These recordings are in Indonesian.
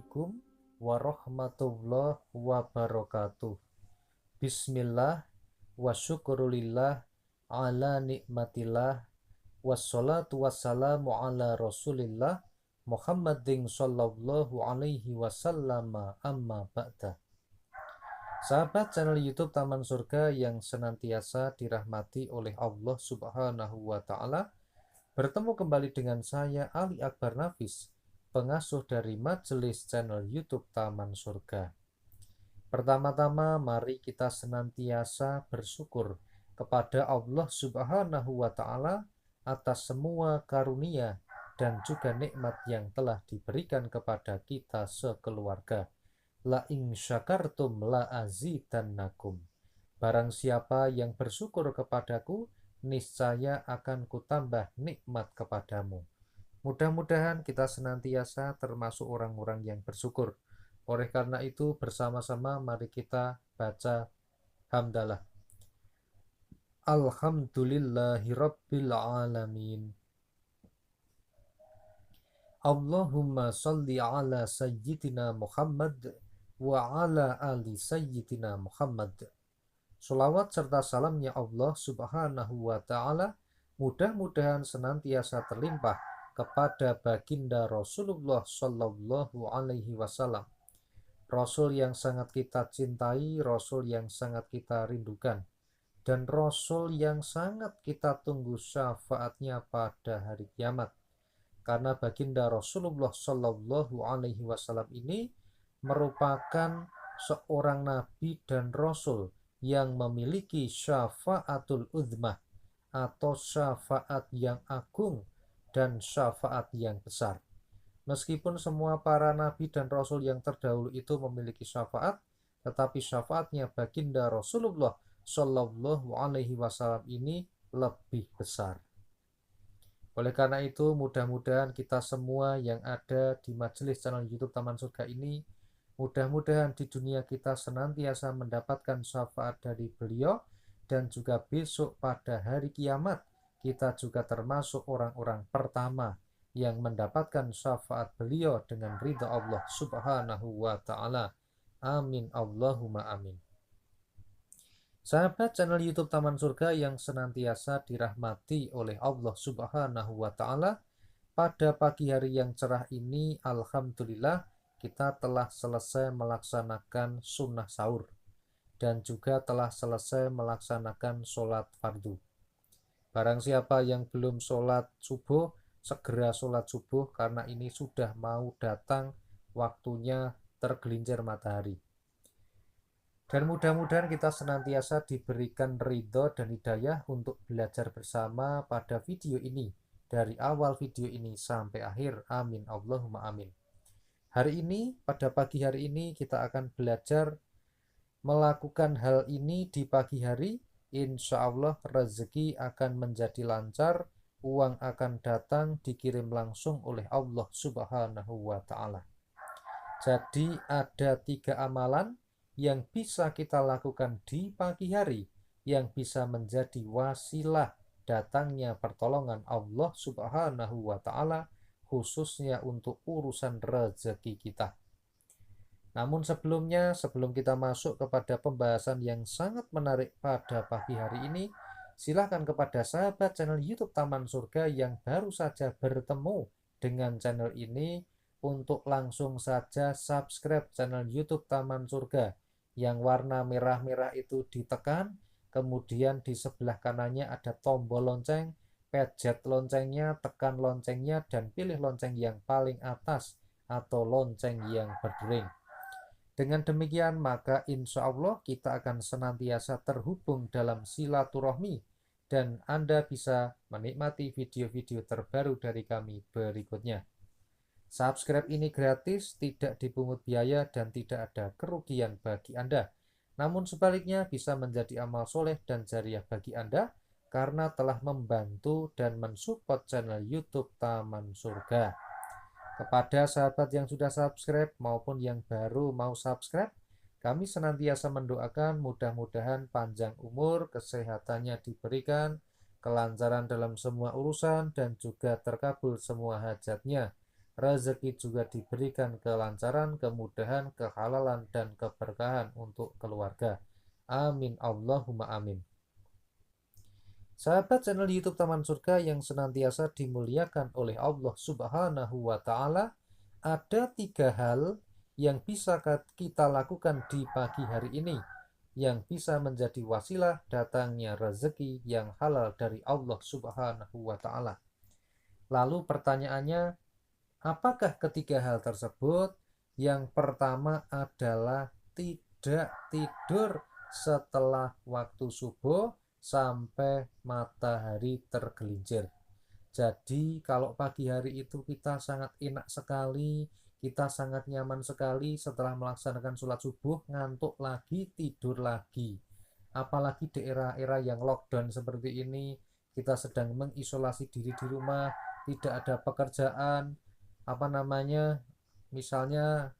Assalamualaikum warahmatullahi wabarakatuh. Bismillah wa syukurulillah ala nikmatillah wassalatu wassalamu ala rasulillah Muhammadin sallallahu alaihi wasallam amma ba'da. Sahabat channel YouTube Taman Surga yang senantiasa dirahmati oleh Allah Subhanahu wa Ta'ala, bertemu kembali dengan saya Ali Akbar Nafis, pengasuh dari majelis channel YouTube Taman Surga. Pertama-tama mari kita senantiasa bersyukur kepada Allah Subhanahu wa Ta'ala atas semua karunia dan juga nikmat yang telah diberikan kepada kita sekeluarga. La in syakartum la azidannakum. Barang siapa yang bersyukur kepadaku, niscaya akan kutambah nikmat kepadamu. Mudah-mudahan kita senantiasa termasuk orang-orang yang bersyukur. Oleh karena itu, bersama-sama mari kita baca hamdalah. Alhamdulillahirabbil alamin. Allahumma salli ala sayyidina Muhammad wa ala ali sayyidina Muhammad. Sholawat serta salamnya Allah Subhanahu wa Ta'ala mudah-mudahan senantiasa terlimpah kepada baginda Rasulullah Sallallahu Alaihi Wasallam, Rasul yang sangat kita cintai, Rasul yang sangat kita rindukan, dan Rasul yang sangat kita tunggu syafaatnya pada hari kiamat. Karena baginda Rasulullah Sallallahu Alaihi Wasallam ini merupakan seorang nabi dan rasul yang memiliki syafaatul uzmah atau syafaat yang agung dan syafaat yang besar. Meskipun semua para nabi dan rasul yang terdahulu itu memiliki syafaat, tetapi syafaatnya baginda Rasulullah Shallallahu Alaihi Wasallam ini lebih besar. Oleh karena itu, mudah-mudahan kita semua yang ada di majelis channel YouTube Taman Surga ini, mudah-mudahan di dunia kita senantiasa mendapatkan syafaat dari beliau, dan juga besok pada hari kiamat kita juga termasuk orang-orang pertama yang mendapatkan syafaat beliau dengan ridha Allah Subhanahu wa Ta'ala. Amin Allahumma amin. Sahabat channel YouTube Taman Surga yang senantiasa dirahmati oleh Allah Subhanahu wa Ta'ala, pada pagi hari yang cerah ini alhamdulillah kita telah selesai melaksanakan sunnah sahur dan juga telah selesai melaksanakan sholat fardu. Barang siapa yang belum sholat subuh, segera sholat subuh karena ini sudah mau datang waktunya tergelincir matahari. Dan mudah-mudahan kita senantiasa diberikan ridho dan hidayah untuk belajar bersama pada video ini, dari awal video ini sampai akhir. Amin Allahumma amin. Hari ini, pada pagi hari ini kita akan belajar melakukan hal ini di pagi hari. Insya Allah rezeki akan menjadi lancar, uang akan datang dikirim langsung oleh Allah Subhanahu wa Ta'ala. Jadi ada 3 amalan yang bisa kita lakukan di pagi hari yang bisa menjadi wasilah datangnya pertolongan Allah Subhanahu wa Ta'ala, khususnya untuk urusan rezeki kita. Namun sebelumnya, sebelum kita masuk kepada pembahasan yang sangat menarik pada pagi hari ini, silahkan kepada sahabat channel YouTube Taman Surga yang baru saja bertemu dengan channel ini untuk langsung saja subscribe channel YouTube Taman Surga. Yang warna merah-merah itu ditekan, kemudian di sebelah kanannya ada tombol lonceng, pencet loncengnya, tekan loncengnya, dan pilih lonceng yang paling atas atau lonceng yang berdering. Dengan demikian maka insya Allah kita akan senantiasa terhubung dalam silaturahmi dan Anda bisa menikmati video-video terbaru dari kami berikutnya. Subscribe ini gratis, tidak dipungut biaya dan tidak ada kerugian bagi Anda. Namun sebaliknya bisa menjadi amal soleh dan jariah bagi Anda karena telah membantu dan mensupport channel YouTube Taman Surga. Kepada sahabat yang sudah subscribe maupun yang baru mau subscribe, kami senantiasa mendoakan mudah-mudahan panjang umur, kesehatannya diberikan, kelancaran dalam semua urusan, dan juga terkabul semua hajatnya. rezeki juga diberikan kelancaran, kemudahan, kehalalan, dan keberkahan untuk keluarga. Amin Allahumma amin. Sahabat channel YouTube Taman Surga yang senantiasa dimuliakan oleh Allah Subhanahu wa Ta'ala, ada 3 hal yang bisa kita lakukan di pagi hari ini yang bisa menjadi wasilah datangnya rezeki yang halal dari Allah Subhanahu wa Ta'ala. Lalu pertanyaannya, apakah ketiga hal tersebut? Yang pertama adalah tidak tidur setelah waktu subuh sampai matahari tergelincir. Jadi kalau pagi hari itu kita sangat enak sekali, kita sangat nyaman sekali setelah melaksanakan sholat subuh, ngantuk lagi, tidur lagi. Apalagi di era-era yang lockdown seperti ini, kita sedang mengisolasi diri di rumah, tidak ada pekerjaan, misalnya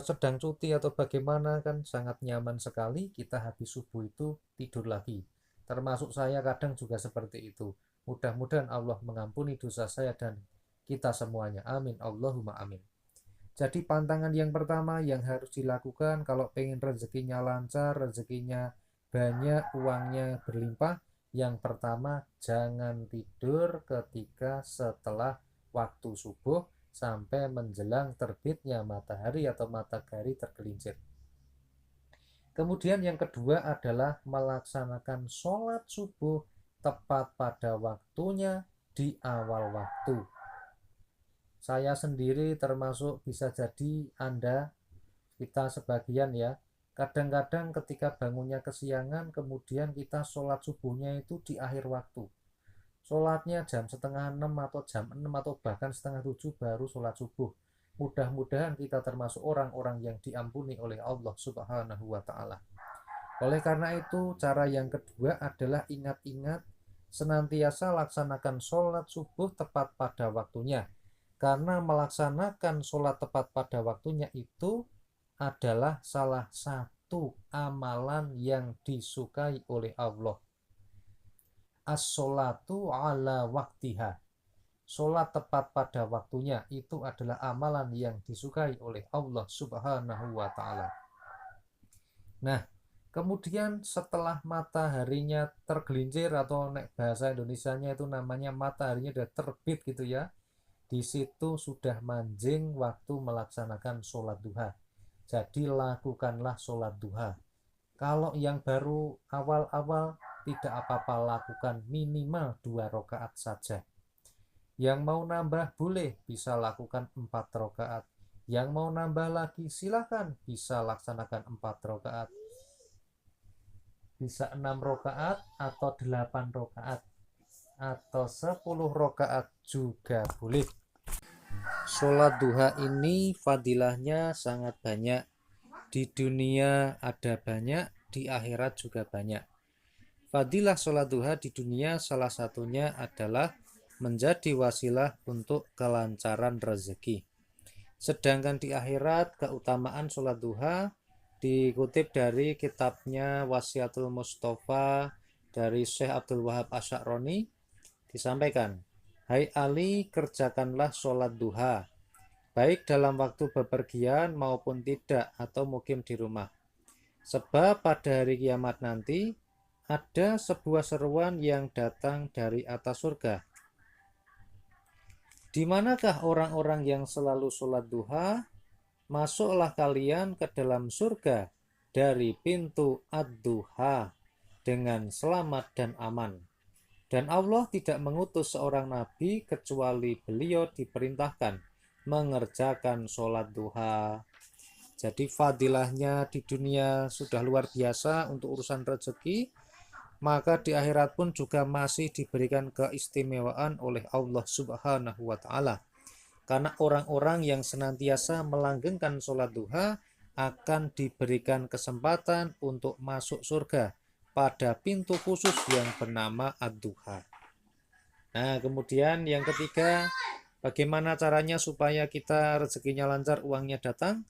sedang cuti atau bagaimana, kan sangat nyaman sekali kita habis subuh itu tidur lagi. Termasuk saya kadang juga seperti itu. Mudah-mudahan Allah mengampuni dosa saya dan kita semuanya. Amin Allahumma amin. Jadi pantangan yang pertama yang harus dilakukan kalau pengen rezekinya lancar, rezekinya banyak, uangnya berlimpah, yang pertama jangan tidur ketika setelah waktu subuh sampai menjelang terbitnya matahari atau matahari tergelincir. Kemudian yang kedua adalah melaksanakan sholat subuh tepat pada waktunya di awal waktu. Saya sendiri termasuk, bisa jadi Anda, kita sebagian ya, kadang-kadang ketika bangunnya kesiangan, kemudian kita sholat subuhnya itu di akhir waktu. Sholatnya jam setengah 6 atau jam 6 atau bahkan setengah 7 baru sholat subuh. Mudah-mudahan kita termasuk orang-orang yang diampuni oleh Allah Subhanahu wa Ta'ala. Oleh karena itu, cara yang kedua adalah ingat-ingat senantiasa laksanakan sholat subuh tepat pada waktunya. Karena melaksanakan sholat tepat pada waktunya itu adalah salah satu amalan yang disukai oleh Allah. As-sholatu ala waktiha. Sholat tepat pada waktunya itu adalah amalan yang disukai oleh Allah Subhanahu wa Ta'ala. Nah, kemudian setelah mataharinya tergelincir, atau bahasa Indonesianya itu namanya mataharinya sudah terbit gitu ya, di situ sudah manjing waktu melaksanakan sholat duha. Jadi lakukanlah sholat duha. Kalau yang baru awal-awal tidak apa-apa, lakukan minimal 2 rakaat saja. Yang mau nambah boleh, bisa lakukan 4 rakaat. Yang mau nambah lagi silahkan, bisa laksanakan 4 rakaat. Bisa 6 rakaat atau 8 rakaat atau 10 rakaat juga boleh. Sholat duha ini fadilahnya sangat banyak. Di dunia ada banyak, di akhirat juga banyak. Fadilah sholat duha di dunia salah satunya adalah menjadi wasilah untuk kelancaran rezeki. Sedangkan di akhirat keutamaan sholat duha dikutip dari kitabnya Wasiatul Mustafa dari Syekh Abdul Wahab Asy'aroni, disampaikan, "Hai Ali, kerjakanlah sholat duha, baik dalam waktu bepergian maupun tidak atau mukim di rumah. Sebab pada hari kiamat nanti ada sebuah seruan yang datang dari atas surga. Di manakah orang-orang yang selalu sholat duha? Masuklah kalian ke dalam surga dari pintu ad-duha dengan selamat dan aman. Dan Allah tidak mengutus seorang nabi kecuali beliau diperintahkan mengerjakan sholat duha." Jadi fadilahnya di dunia sudah luar biasa untuk urusan rezeki, maka di akhirat pun juga masih diberikan keistimewaan oleh Allah Subhanahu wa Ta'ala. Karena orang-orang yang senantiasa melanggengkan sholat duha akan diberikan kesempatan untuk masuk surga pada pintu khusus yang bernama ad-duha. Nah, kemudian yang ketiga, bagaimana caranya supaya kita rezekinya lancar, uangnya datang?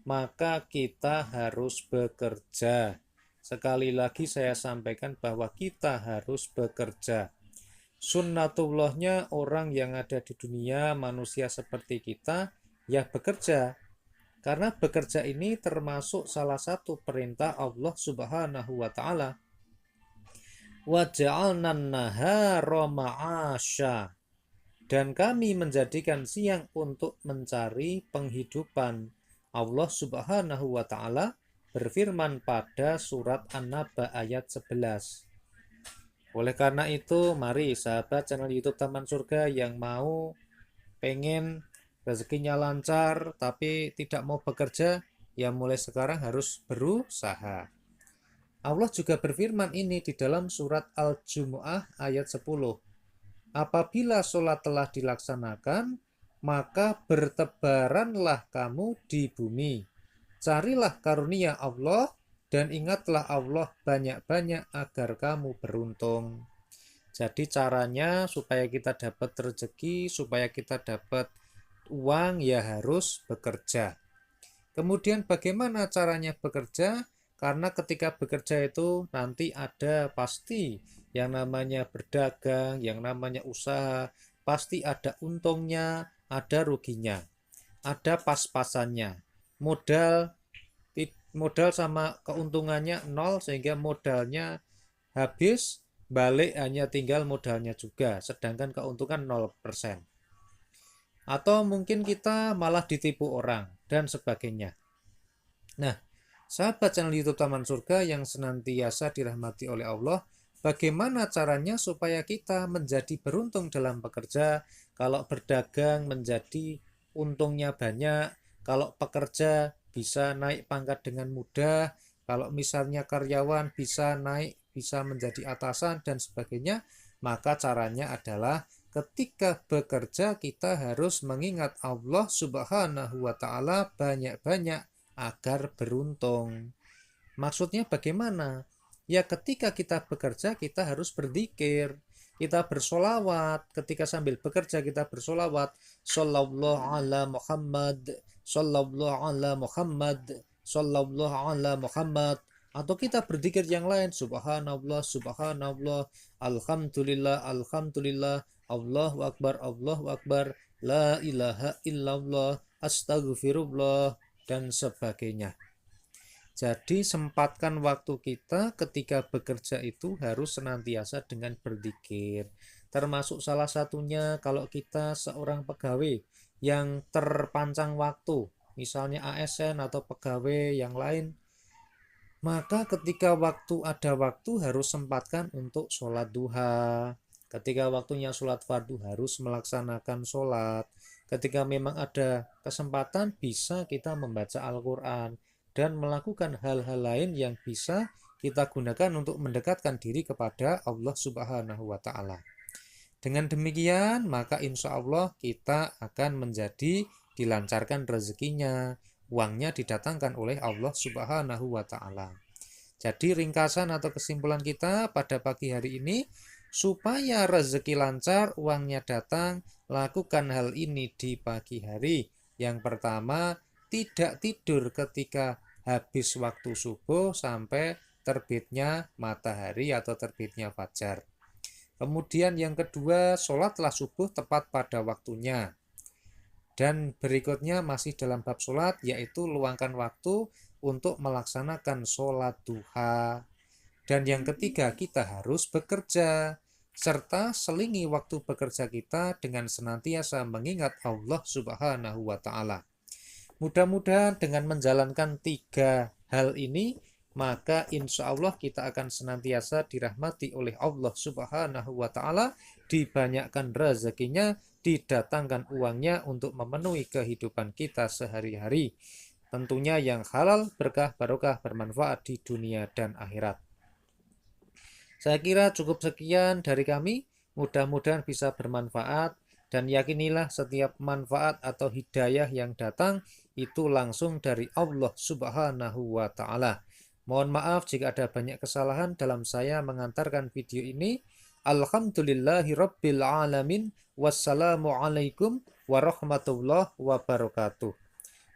Maka kita harus bekerja. Sekali lagi saya sampaikan bahwa kita harus bekerja. Sunnatullahnya orang yang ada di dunia, manusia seperti kita, ya bekerja. Karena bekerja ini termasuk salah satu perintah Allah Subhanahu wa Ta'ala. Wa ja'alnan nahara ma'asya. Dan kami menjadikan siang untuk mencari penghidupan. Allah Subhanahu wa Ta'ala berfirman pada surat An-Naba ayat 11. Oleh karena itu, mari sahabat channel YouTube Taman Surga yang mau pengen rezekinya lancar tapi tidak mau bekerja, ya mulai sekarang harus berusaha. Allah juga berfirman ini di dalam surat Al-Jumu'ah ayat 10. Apabila sholat telah dilaksanakan, maka bertebaranlah kamu di bumi. Carilah karunia Allah dan ingatlah Allah banyak-banyak agar kamu beruntung. Jadi caranya supaya kita dapat rezeki, supaya kita dapat uang, ya harus bekerja. Kemudian bagaimana caranya bekerja? Karena ketika bekerja itu nanti ada pasti yang namanya berdagang, yang namanya usaha, pasti ada untungnya, ada ruginya, ada pas-pasannya. Modal sama keuntungannya nol, sehingga modalnya habis, balik hanya tinggal modalnya juga, sedangkan keuntungan 0%. Atau mungkin kita malah ditipu orang, dan sebagainya. Nah, sahabat channel YouTube Taman Surga yang senantiasa dirahmati oleh Allah, bagaimana caranya supaya kita menjadi beruntung dalam bekerja? Kalau berdagang menjadi untungnya banyak, kalau pekerja bisa naik pangkat dengan mudah, kalau misalnya karyawan bisa naik, bisa menjadi atasan dan sebagainya, maka caranya adalah ketika bekerja kita harus mengingat Allah Subhanahu wa Ta'ala banyak-banyak agar beruntung. Maksudnya bagaimana? Ya ketika kita bekerja kita harus berzikir, kita bersolawat. Ketika sambil bekerja kita bersolawat, Sallallahu ala Muhammad, Sallallahu ala Muhammad, Sallallahu ala Muhammad. Atau kita berzikir yang lain, Subhanallah, Subhanallah, Alhamdulillah, Alhamdulillah, Allahu Akbar, Allahu Akbar, La ilaha illallah, Astagfirullah, dan sebagainya. Jadi sempatkan waktu kita ketika bekerja itu harus senantiasa dengan berzikir. Termasuk salah satunya kalau kita seorang pegawai yang terpancang waktu, misalnya ASN atau pegawai yang lain, maka ketika ada waktu harus sempatkan untuk sholat duha. Ketika waktunya sholat fardu harus melaksanakan sholat. Ketika memang ada kesempatan bisa kita membaca Al-Quran dan melakukan hal-hal lain yang bisa kita gunakan untuk mendekatkan diri kepada Allah Subhanahu wa Ta'ala. Dengan demikian, maka insya Allah kita akan menjadi dilancarkan rezekinya, uangnya didatangkan oleh Allah Subhanahu wa Ta'ala. Jadi ringkasan atau kesimpulan kita pada pagi hari ini, supaya rezeki lancar, uangnya datang, lakukan hal ini di pagi hari. Yang pertama, tidak tidur ketika habis waktu subuh sampai terbitnya matahari atau terbitnya fajar. Kemudian yang kedua, sholatlah subuh tepat pada waktunya. Dan berikutnya masih dalam bab sholat, yaitu luangkan waktu untuk melaksanakan sholat duha. Dan yang ketiga, kita harus bekerja, serta selingi waktu bekerja kita dengan senantiasa mengingat Allah Subhanahu wa Ta'ala. Mudah-mudahan dengan menjalankan 3 hal ini, maka insya Allah kita akan senantiasa dirahmati oleh Allah Subhanahu wa Ta'ala, dibanyakkan rezekinya, didatangkan uangnya untuk memenuhi kehidupan kita sehari-hari. Tentunya yang halal, berkah, barokah, bermanfaat di dunia dan akhirat. Saya kira cukup sekian dari kami. Mudah-mudahan bisa bermanfaat. Dan yakinilah setiap manfaat atau hidayah yang datang itu langsung dari Allah Subhanahu wa Ta'ala. Mohon maaf jika ada banyak kesalahan dalam saya mengantarkan video ini. Alhamdulillahi Rabbil Alamin. Wassalamualaikum warahmatullahi wabarakatuh.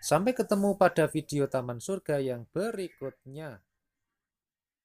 Sampai ketemu pada video Taman Surga yang berikutnya.